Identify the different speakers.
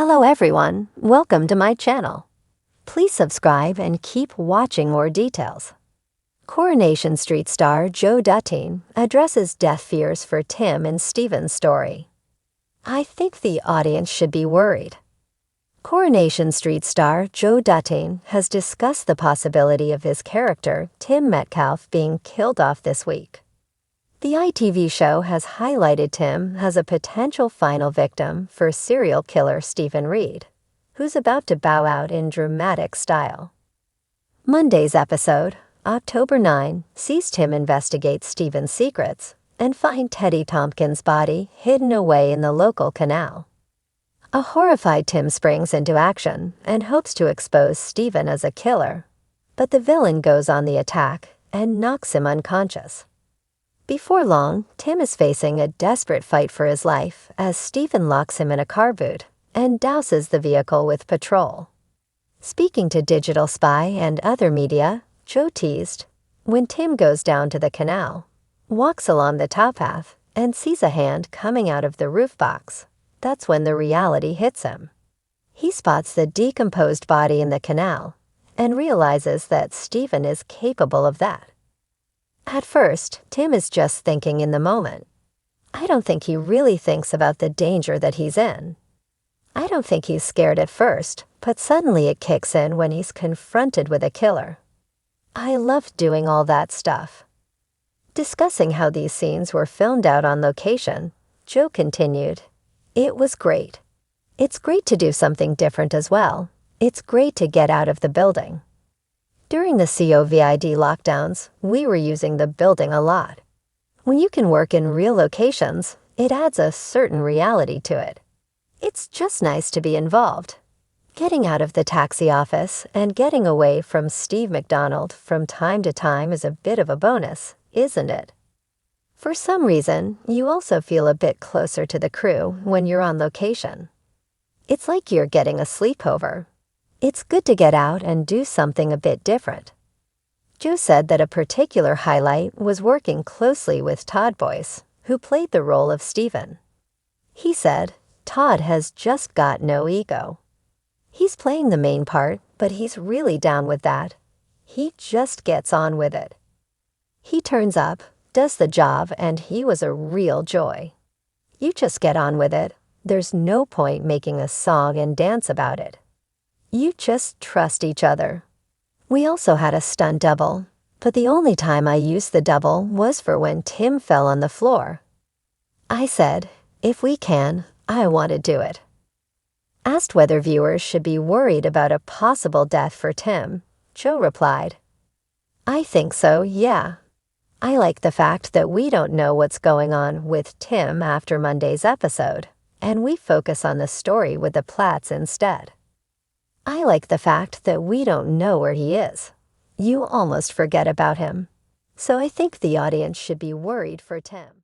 Speaker 1: Hello everyone, welcome to my channel. Please subscribe and keep watching more details. Coronation Street star Joe Duttine addresses death fears for Tim in Steven's story. I think the audience should be worried. Coronation Street star Joe Duttine has discussed the possibility of his character, Tim Metcalf, being killed off this week. The ITV show has highlighted Tim as a potential final victim for serial killer Stephen Reed, who's about to bow out in dramatic style. Monday's episode, October 9, sees Tim investigate Stephen's secrets and find Teddy Tompkins' body hidden away in the local canal. A horrified Tim springs into action and hopes to expose Stephen as a killer, but the villain goes on the attack and knocks him unconscious. Before long, Tim is facing a desperate fight for his life as Stephen locks him in a car boot and douses the vehicle with petrol. Speaking to Digital Spy and other media, Joe teased, when Tim goes down to the canal, walks along the towpath, and sees a hand coming out of the roof box, that's when the reality hits him. He spots the decomposed body in the canal and realizes that Stephen is capable of that. At first, Tim is just thinking in the moment. I don't think he really thinks about the danger that he's in. I don't think he's scared at first, but suddenly it kicks in when he's confronted with a killer. I loved doing all that stuff. Discussing how these scenes were filmed out on location, Joe continued, "It was great. It's great to do something different as well. It's great to get out of the building. During the COVID lockdowns, we were using the building a lot. When you can work in real locations, it adds a certain reality to it. It's just nice to be involved. Getting out of the taxi office and getting away from Steve McDonald from time to time is a bit of a bonus, isn't it? For some reason, you also feel a bit closer to the crew when you're on location. It's like you're getting a sleepover. It's good to get out and do something a bit different." Joe said that a particular highlight was working closely with Todd Boyce, who played the role of Stephen. He said, "Todd has just got no ego. He's playing the main part, but he's really down with that. He just gets on with it. He turns up, does the job, and he was a real joy. You just get on with it. There's no point making a song and dance about it. You just trust each other." We also had a stunt double, but the only time I used the double was for when Tim fell on the floor. I said, if we can, I want to do it. Asked whether viewers should be worried about a possible death for Tim, Joe replied, "I think so, yeah. I like the fact that we don't know what's going on with Tim after Monday's episode, and we focus on the story with the Platts instead. I like the fact that we don't know where he is. You almost forget about him. So I think the audience should be worried for Tim."